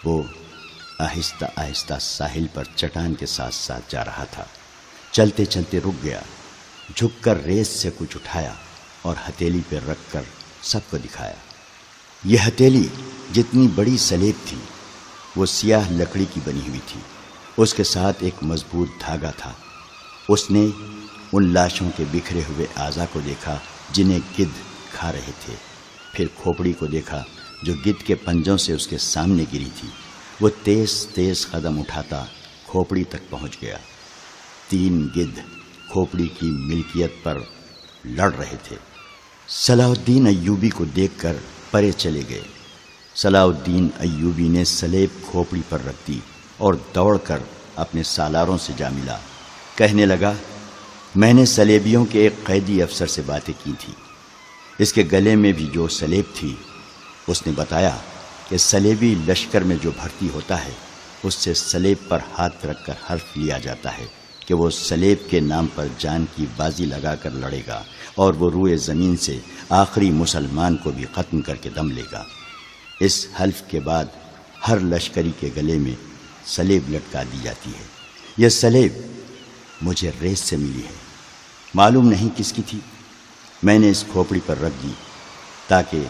وہ آہستہ آہستہ ساحل پر چٹان کے ساتھ ساتھ جا رہا تھا۔ چلتے چلتے رک گیا، جھک کر ریت سے کچھ اٹھایا اور ہتھیلی پہ رکھ کر سب کو دکھایا۔ یہ ہتھیلی جتنی بڑی سلیب تھی، وہ سیاہ لکڑی کی بنی ہوئی تھی۔ اس کے ساتھ ایک مضبوط دھاگا تھا۔ اس نے ان لاشوں کے بکھرے ہوئے اعضاء کو دیکھا جنہیں گدھ کھا رہے تھے، پھر کھوپڑی کو دیکھا جو گدھ کے پنجوں سے اس کے سامنے گری تھی۔ وہ تیز تیز قدم اٹھاتا کھوپڑی تک پہنچ گیا۔ 3 گدھ کھوپڑی کی ملکیت پر لڑ رہے تھے۔ صلاح الدین ایوبی کو دیکھ کر پرے چلے گئے۔ صلاح الدین ایوبی نے سلیب کھوپڑی پر رکھ دی اور دوڑ کر اپنے سالاروں سے جا ملا۔ کہنے لگا، میں نے سلیبیوں کے ایک قیدی افسر سے باتیں کی تھی۔ اس کے گلے میں بھی جو سلیب تھی، اس نے بتایا کہ سلیبی لشکر میں جو بھرتی ہوتا ہے، اس سے سلیب پر ہاتھ رکھ کر حلف لیا جاتا ہے کہ وہ سلیب کے نام پر جان کی بازی لگا کر لڑے گا اور وہ روئے زمین سے آخری مسلمان کو بھی ختم کر کے دم لے گا۔ اس حلف کے بعد ہر لشکری کے گلے میں سلیب لٹکا دی جاتی ہے۔ یہ سلیب مجھے ریس سے ملی ہے، معلوم نہیں کس کی تھی۔ میں نے اس کھوپڑی پر رکھ دی تاکہ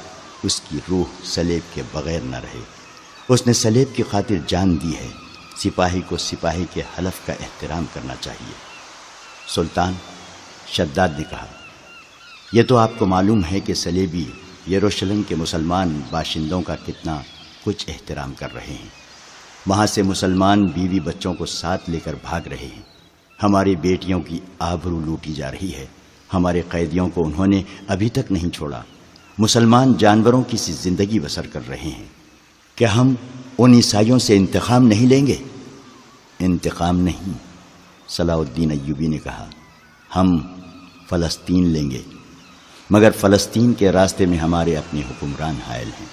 اس کی روح سلیب کے بغیر نہ رہے۔ اس نے سلیب کی خاطر جان دی ہے۔ سپاہی کو سپاہی کے حلف کا احترام کرنا چاہیے۔ سلطان، شداد نے کہا، یہ تو آپ کو معلوم ہے کہ سلیبی یروشلم کے مسلمان باشندوں کا کتنا کچھ احترام کر رہے ہیں۔ وہاں سے مسلمان بیوی بچوں کو ساتھ لے کر بھاگ رہے ہیں۔ ہماری بیٹیوں کی آبرو لوٹی جا رہی ہے۔ ہمارے قیدیوں کو انہوں نے ابھی تک نہیں چھوڑا۔ مسلمان جانوروں کی سی زندگی بسر کر رہے ہیں۔ کیا ہم ان عیسائیوں سے انتقام نہیں لیں گے؟ انتقام نہیں، صلاح الدین ایوبی نے کہا، ہم فلسطین لیں گے، مگر فلسطین کے راستے میں ہمارے اپنے حکمران حائل ہیں۔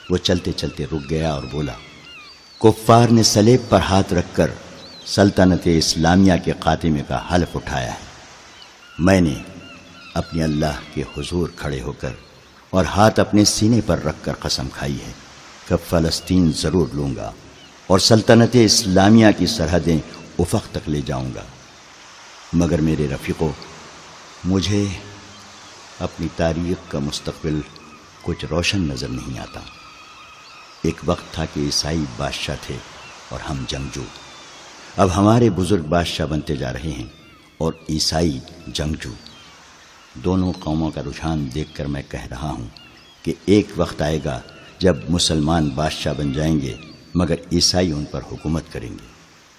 وہ چلتے چلتے رک گیا اور بولا، کفار نے سلیب پر ہاتھ رکھ کر سلطنت اسلامیہ کے خاتمے کا حلف اٹھایا ہے۔ میں نے اپنے اللہ کے حضور کھڑے ہو کر اور ہاتھ اپنے سینے پر رکھ کر قسم کھائی ہے کہ فلسطین ضرور لوں گا اور سلطنت اسلامیہ کی سرحدیں افق تک لے جاؤں گا۔ مگر میرے رفیقوں، مجھے اپنی تاریخ کا مستقبل کچھ روشن نظر نہیں آتا۔ ایک وقت تھا کہ عیسائی بادشاہ تھے اور ہم جنگجو۔ اب ہمارے بزرگ بادشاہ بنتے جا رہے ہیں اور عیسائی جنگجو۔ دونوں قوموں کا رجحان دیکھ کر میں کہہ رہا ہوں کہ ایک وقت آئے گا جب مسلمان بادشاہ بن جائیں گے مگر عیسائی ان پر حکومت کریں گے۔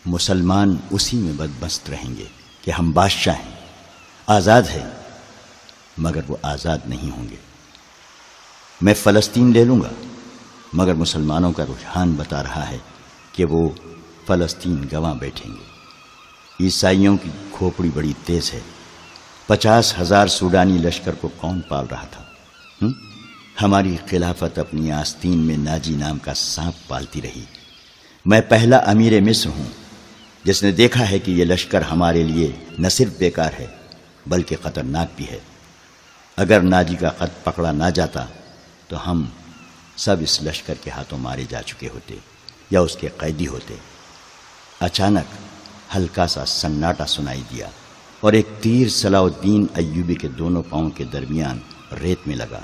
مسلمان اسی میں بدمست رہیں گے کہ ہم بادشاہ ہیں، آزاد ہیں، مگر وہ آزاد نہیں ہوں گے۔ میں فلسطین لے لوں گا، مگر مسلمانوں کا رجحان بتا رہا ہے کہ وہ فلسطین گنوا بیٹھیں گے۔ عیسائیوں کی کھوپڑی بڑی تیز ہے۔ 50,000 سوڈانی لشکر کو کون پال رہا تھا؟ ہماری خلافت اپنی آستین میں ناجی نام کا سانپ پالتی رہی۔ میں پہلا امیر مصر ہوں جس نے دیکھا ہے کہ یہ لشکر ہمارے لیے نہ صرف بیکار ہے بلکہ خطرناک بھی ہے۔ اگر ناجی کا خط پکڑا نہ جاتا تو ہم سب اس لشکر کے ہاتھوں مارے جا چکے ہوتے یا اس کے قیدی ہوتے۔ اچانک ہلکا سا سناٹا سنائی دیا اور ایک تیر صلاح الدین ایوبی کے دونوں پاؤں کے درمیان ریت میں لگا۔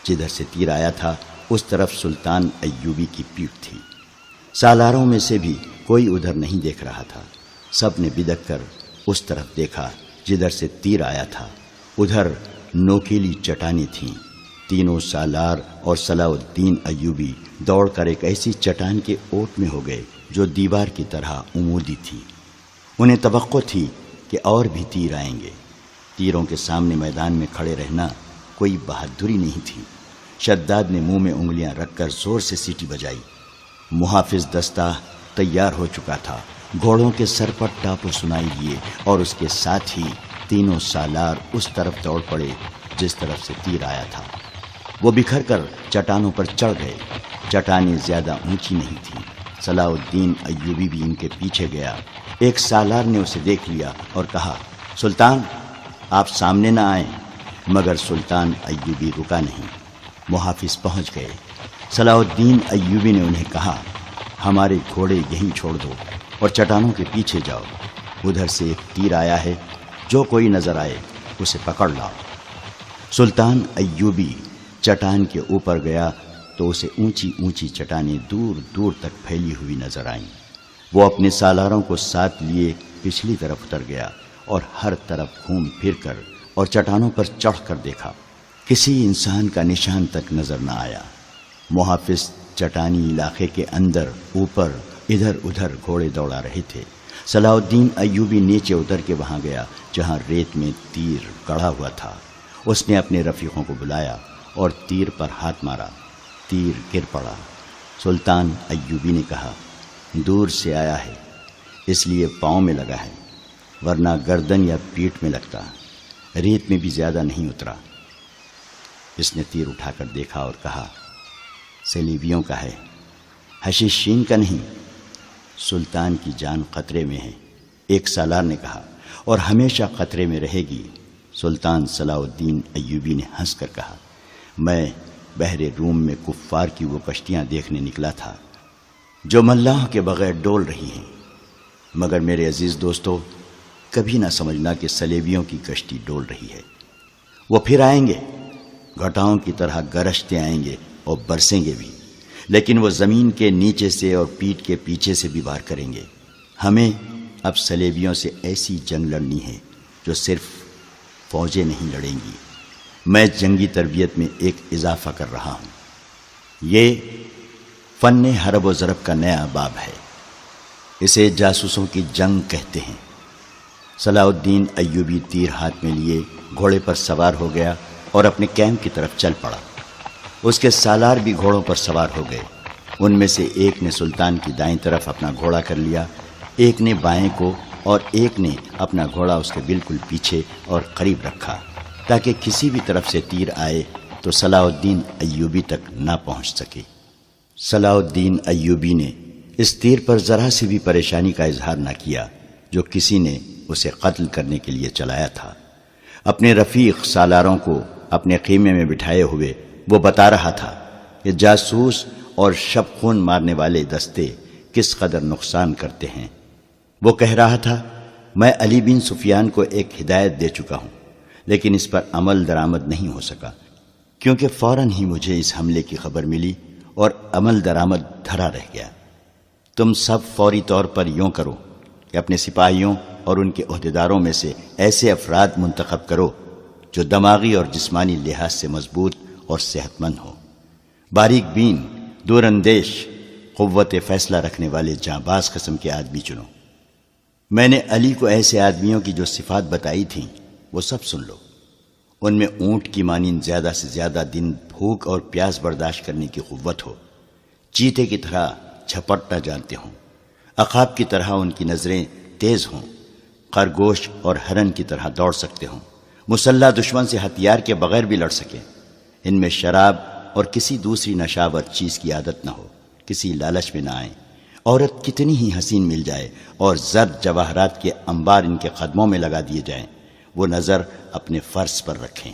جدھر سے تیر آیا تھا اس طرف سلطان ایوبی کی پیٹھ تھی۔ سالاروں میں سے بھی کوئی ادھر نہیں دیکھ رہا تھا۔ سب نے بدک کر اس طرف دیکھا جدھر سے تیر آیا تھا۔ ادھر نوکیلی چٹانیں تھیں۔ تینوں سالار اور صلاح الدین ایوبی دوڑ کر ایک ایسی چٹان کے اوٹ میں ہو گئے جو دیوار کی طرح عمودی تھی۔ انہیں توقع تھی کہ اور بھی تیر آئیں گے۔ تیروں کے سامنے میدان میں کھڑے رہنا کوئی بہادری نہیں تھی۔ شداد نے منہ میں انگلیاں رکھ کر زور سے سیٹی بجائی۔ محافظ دستہ تیار ہو چکا تھا۔ گھوڑوں کے سر پر ٹاپو سنائی دیے اور اس کے ساتھ ہی تینوں سالار اس طرف دوڑ پڑے جس طرف سے تیر آیا تھا۔ وہ بکھر کر چٹانوں پر چڑھ گئے۔ چٹانیں زیادہ اونچی نہیں تھیں۔ صلاح الدین ایوبی بھی ان کے پیچھے گیا۔ ایک سالار نے اسے دیکھ لیا اور کہا، سلطان آپ سامنے نہ آئیں، مگر سلطان ایوبی رکا نہیں۔ محافظ پہنچ گئے۔ صلاح الدین ایوبی نے انہیں کہا، ہمارے گھوڑے یہیں چھوڑ دو اور چٹانوں کے پیچھے جاؤ، ادھر سے ایک تیر آیا ہے، جو کوئی نظر آئے اسے پکڑ لاؤ۔ سلطان ایوبی چٹان کے اوپر گیا تو اسے اونچی اونچی چٹانیں دور دور تک پھیلی ہوئی نظر آئیں۔ وہ اپنے سالاروں کو ساتھ لیے پچھلی طرف اتر گیا اور ہر طرف گھوم پھر کر اور چٹانوں پر چڑھ کر دیکھا، کسی انسان کا نشان تک نظر نہ آیا۔ محافظ چٹانی علاقے کے اندر اوپر ادھر ادھر گھوڑے دوڑا رہے تھے۔ صلاح الدین ایوبی نیچے اتر کے وہاں گیا جہاں ریت میں تیر گڑا ہوا تھا۔ اس نے اپنے رفیقوں کو بلایا اور تیر پر ہاتھ مارا، تیر گر پڑا۔ سلطان ایوبی نے کہا، دور سے آیا ہے اس لیے پاؤں میں لگا ہے، ورنہ گردن یا پیٹھ میں لگتا، ریت میں بھی زیادہ نہیں اترا۔ اس نے تیر اٹھا کر دیکھا اور کہا، سلیبیوں کا ہے، حشیشین کا نہیں۔ سلطان کی جان خطرے میں ہے، ایک سالار نے کہا، اور ہمیشہ خطرے میں رہے گی۔ سلطان صلاح الدین ایوبی نے ہنس کر کہا، میں بحر روم میں کفار کی وہ کشتیاں دیکھنے نکلا تھا جو ملاحوں کے بغیر ڈول رہی ہیں، مگر میرے عزیز دوستو، کبھی نہ سمجھنا کہ سلیبیوں کی کشتی ڈول رہی ہے۔ وہ پھر آئیں گے، گھٹاؤں کی طرح گرجتے آئیں گے اور برسیں گے بھی، لیکن وہ زمین کے نیچے سے اور پیٹھ کے پیچھے سے بھی وار کریں گے۔ ہمیں اب سلیبیوں سے ایسی جنگ لڑنی ہے جو صرف فوجیں نہیں لڑیں گی۔ میں جنگی تربیت میں ایک اضافہ کر رہا ہوں، یہ فن حرب و ضرب کا نیا باب ہے، اسے جاسوسوں کی جنگ کہتے ہیں۔ صلاح الدین ایوبی تیر ہاتھ میں لیے گھوڑے پر سوار ہو گیا اور اپنے کیمپ کی طرف چل پڑا۔ اس کے سالار بھی گھوڑوں پر سوار ہو گئے۔ ان میں سے ایک نے سلطان کی دائیں طرف اپنا گھوڑا کر لیا، ایک نے بائیں کو، اور ایک نے اپنا گھوڑا اس کے بالکل پیچھے اور قریب رکھا تاکہ کسی بھی طرف سے تیر آئے تو صلاح الدین ایوبی تک نہ پہنچ سکے۔ صلاح الدین ایوبی نے اس تیر پر ذرا سی بھی پریشانی کا اظہار نہ کیا جو کسی نے اسے قتل کرنے کے لیے چلایا تھا۔ اپنے رفیق سالاروں کو اپنے خیمے میں بٹھائے ہوئے وہ بتا رہا تھا کہ جاسوس اور شب خون مارنے والے دستے کس قدر نقصان کرتے ہیں۔ وہ کہہ رہا تھا، میں علی بن سفیان کو ایک ہدایت دے چکا ہوں، لیکن اس پر عمل درآمد نہیں ہو سکا، کیونکہ فوراً ہی مجھے اس حملے کی خبر ملی اور عمل درآمد دھرا رہ گیا۔ تم سب فوری طور پر یوں کرو کہ اپنے سپاہیوں اور ان کے عہدیداروں میں سے ایسے افراد منتخب کرو جو دماغی اور جسمانی لحاظ سے مضبوط اور صحت مند ہوں، باریک بین، دور اندیش، قوت فیصلہ رکھنے والے جانباز قسم کے آدمی چنو۔ میں نے علی کو ایسے آدمیوں کی جو صفات بتائی تھیں وہ سب سن لو۔ ان میں اونٹ کی مانند زیادہ سے زیادہ دن بھوک اور پیاس برداشت کرنے کی قوت ہو، چیتے کی طرح جھپٹنا جانتے ہوں، عقاب کی طرح ان کی نظریں تیز ہوں، خرگوش اور ہرن کی طرح دوڑ سکتے ہوں، مسلح دشمن سے ہتھیار کے بغیر بھی لڑ سکیں، ان میں شراب اور کسی دوسری نشاور چیز کی عادت نہ ہو، کسی لالچ میں نہ آئیں، عورت کتنی ہی حسین مل جائے اور زر جواہرات کے انبار ان کے قدموں میں لگا دیے جائیں، وہ نظر اپنے فرض پر رکھیں۔